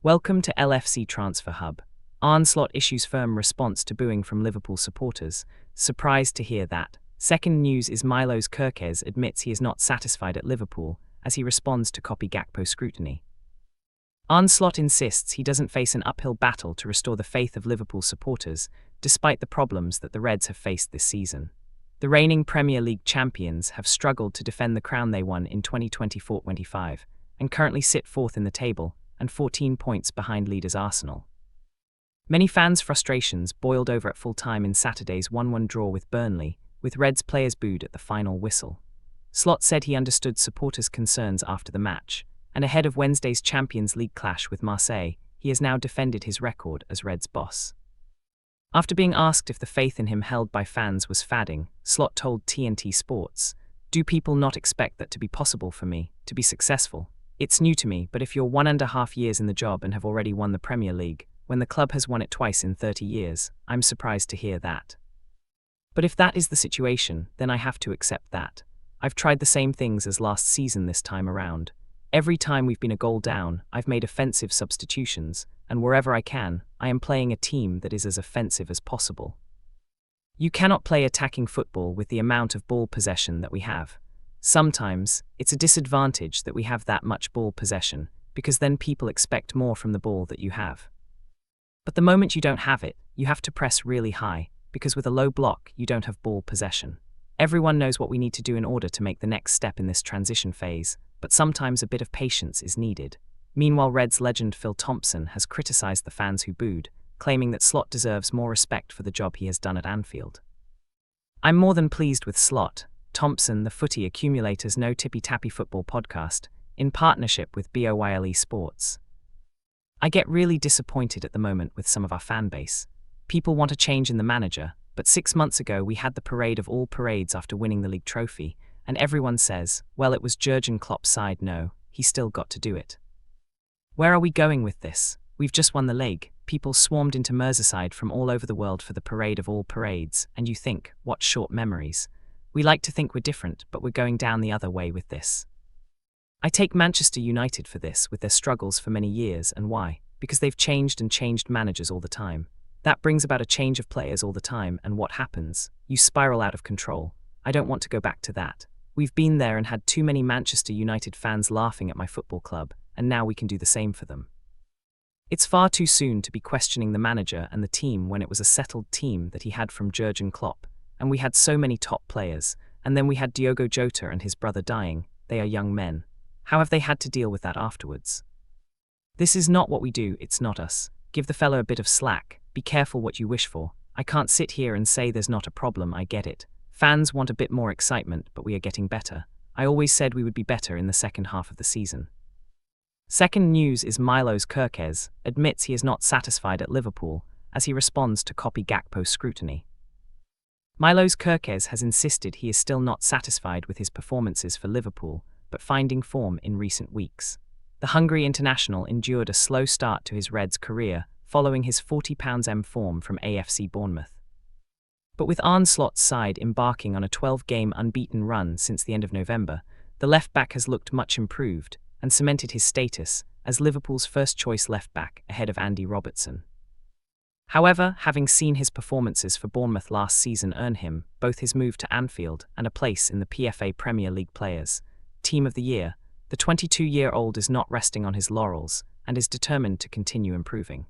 Welcome to LFC Transfer Hub. Arne Slot issues firm response to booing from Liverpool supporters. Surprised to hear that. Second news is Milos Kerkez admits he is not satisfied at Liverpool as he responds to copy Gakpo scrutiny. Arne Slot insists he doesn't face an uphill battle to restore the faith of Liverpool supporters, despite the problems that the Reds have faced this season. The reigning Premier League champions have struggled to defend the crown they won in 2024-25 and currently sit fourth in the table and 14 points behind leaders Arsenal. Many fans' frustrations boiled over at full-time in Saturday's 1-1 draw with Burnley, with Reds players booed at the final whistle. Slot said he understood supporters' concerns after the match, and ahead of Wednesday's Champions League clash with Marseille, he has now defended his record as Reds boss. After being asked if the faith in him held by fans was fading, Slot told TNT Sports, "Do people not expect that to be possible for me, to be successful? It's new to me, but if you're 1.5 years in the job and have already won the Premier League, when the club has won it twice in 30 years, I'm surprised to hear that. But if that is the situation, then I have to accept that. I've tried the same things as last season this time around. Every time we've been a goal down, I've made offensive substitutions, and wherever I can, I am playing a team that is as offensive as possible. You cannot play attacking football with the amount of ball possession that we have. Sometimes, it's a disadvantage that we have that much ball possession, because then people expect more from the ball that you have. But the moment you don't have it, you have to press really high, because with a low block, you don't have ball possession. Everyone knows what we need to do in order to make the next step in this transition phase, but sometimes a bit of patience is needed." Meanwhile, Reds legend Phil Thompson has criticised the fans who booed, claiming that Slot deserves more respect for the job he has done at Anfield. "I'm more than pleased with Slot," Thompson, the footy accumulator's No Tippy Tappy football podcast, in partnership with BOYLE Sports. "I get really disappointed at the moment with some of our fan base. People want a change in the manager, but 6 months ago we had the parade of all parades after winning the league trophy, and everyone says, well, it was Jurgen Klopp's side. No, he still got to do it. Where are we going with this? We've just won the league. People swarmed into Merseyside from all over the world for the parade of all parades, and you think, what short memories. We like to think we're different, but we're going down the other way with this. I take Manchester United for this, with their struggles for many years, and why? Because they've changed and changed managers all the time. That brings about a change of players all the time, and what happens? You spiral out of control. I don't want to go back to that. We've been there and had too many Manchester United fans laughing at my football club, and now we can do the same for them. It's far too soon to be questioning the manager and the team when it was a settled team that he had from Jurgen Klopp, and we had so many top players, and then we had Diogo Jota and his brother dying. They are young men. How have they had to deal with that afterwards? This is not what we do, it's not us. Give the fella a bit of slack. Be careful what you wish for. I can't sit here and say there's not a problem, I get it. Fans want a bit more excitement, but we are getting better. I always said we would be better in the second half of the season." Second news is Milos Kerkez admits he is not satisfied at Liverpool as he responds to copy Gakpo scrutiny. Milos Kerkez has insisted he is still not satisfied with his performances for Liverpool, but finding form in recent weeks. The Hungary international endured a slow start to his Reds career following his £40 form from AFC Bournemouth. But with Arne Slot's side embarking on a 12-game unbeaten run since the end of November, the left-back has looked much improved and cemented his status as Liverpool's first-choice left-back ahead of Andy Robertson. However, having seen his performances for Bournemouth last season earn him both his move to Anfield and a place in the PFA Premier League Players' Team of the Year, the 22-year-old is not resting on his laurels and is determined to continue improving.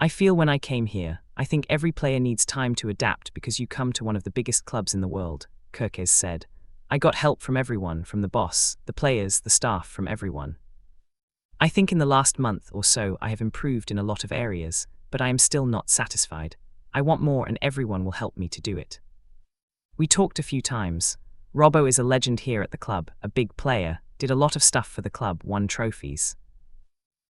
"I feel when I came here, I think every player needs time to adapt because you come to one of the biggest clubs in the world," Kerkez said. "I got help from everyone, from the boss, the players, the staff, from everyone. I think in the last month or so I have improved in a lot of areas, but I am still not satisfied. I want more and everyone will help me to do it. We talked a few times. Robbo is a legend here at the club, a big player, did a lot of stuff for the club, won trophies.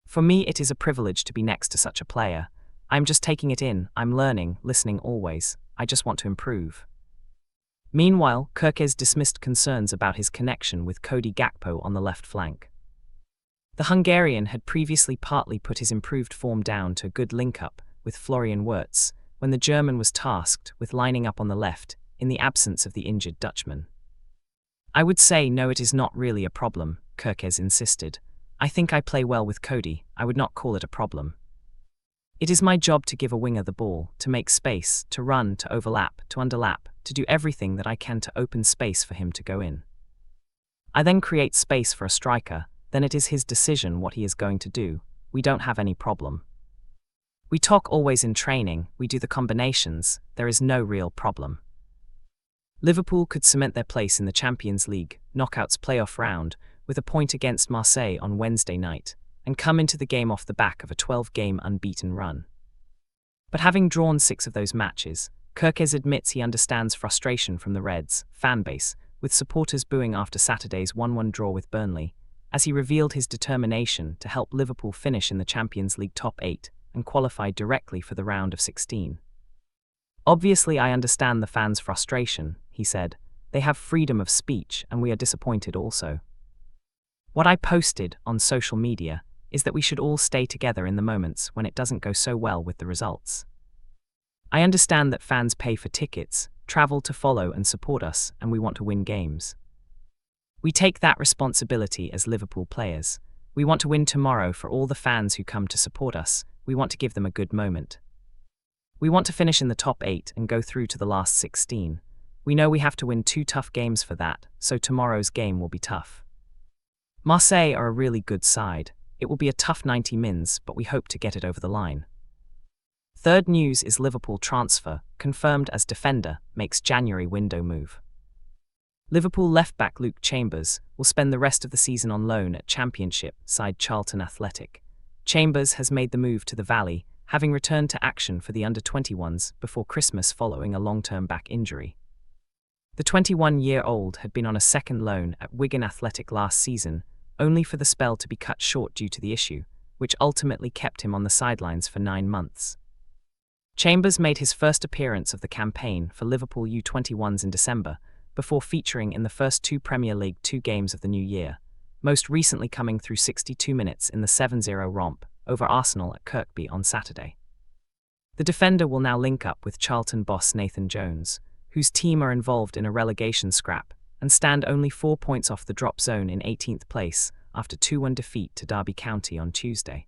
For me it is a privilege to be next to such a player. I'm just taking it in, I'm learning, listening always. I just want to improve." Meanwhile, Kerkez dismissed concerns about his connection with Cody Gakpo on the left flank. The Hungarian had previously partly put his improved form down to a good link-up with Florian Wirtz when the German was tasked with lining up on the left in the absence of the injured Dutchman. "I would say no, it is not really a problem," Kerkez insisted. I think I play well with Cody. I would not call it a problem. It is my job to give a winger the ball, to make space, to run, to overlap, to underlap, to do everything that I can to open space for him to go in. I then create space for a striker, then it is his decision what he is going to do. We don't have any problem. We talk always in training, we do the combinations, there is no real problem. Liverpool could cement their place in the Champions League knockouts playoff round with a point against Marseille on Wednesday night, and come into the game off the back of a 12-game unbeaten run. But having drawn 6 of those matches, Kerkez admits he understands frustration from the Reds' fanbase, with supporters booing after Saturday's 1-1 draw with Burnley, as he revealed his determination to help Liverpool finish in the Champions League top 8 and qualify directly for the round of 16. Obviously, I understand the fans' frustration, he said. They have freedom of speech and we are disappointed also. What I posted on social media is that we should all stay together in the moments when it doesn't go so well with the results. I understand that fans pay for tickets, travel to follow and support us, and we want to win games. We take that responsibility as Liverpool players. We want to win tomorrow for all the fans who come to support us. We want to give them a good moment. We want to finish in the top 8 and go through to the last 16. We know we have to win 2 tough games for that, so tomorrow's game will be tough. Marseille are a really good side. It will be a tough 90 mins, but we hope to get it over the line. Third news is Liverpool transfer, confirmed as defender, makes January window move. Liverpool left-back Luke Chambers will spend the rest of the season on loan at Championship side Charlton Athletic. Chambers has made the move to the Valley, having returned to action for the under-21s before Christmas following a long-term back injury. The 21-year-old had been on a second loan at Wigan Athletic last season, only for the spell to be cut short due to the issue, which ultimately kept him on the sidelines for 9 months. Chambers made his first appearance of the campaign for Liverpool U21s in December, before featuring in the first 2 Premier League 2 games of the new year, most recently coming through 62 minutes in the 7-0 romp over Arsenal at Kerkez on Saturday. The defender will now link up with Charlton boss Nathan Jones, whose team are involved in a relegation scrap and stand only 4 points off the drop zone in 18th place after 2-1 defeat to Derby County on Tuesday.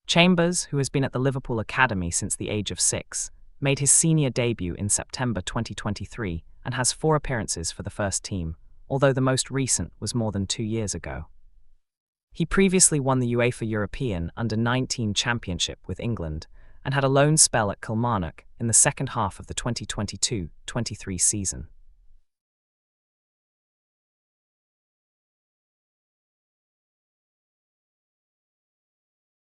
Chambers, who has been at the Liverpool Academy since the age of 6, made his senior debut in September 2023 and has 4 appearances for the first team, although the most recent was more than 2 years ago. He previously won the UEFA European Under-19 Championship with England and had a loan spell at Kilmarnock in the second half of the 2022-23 season.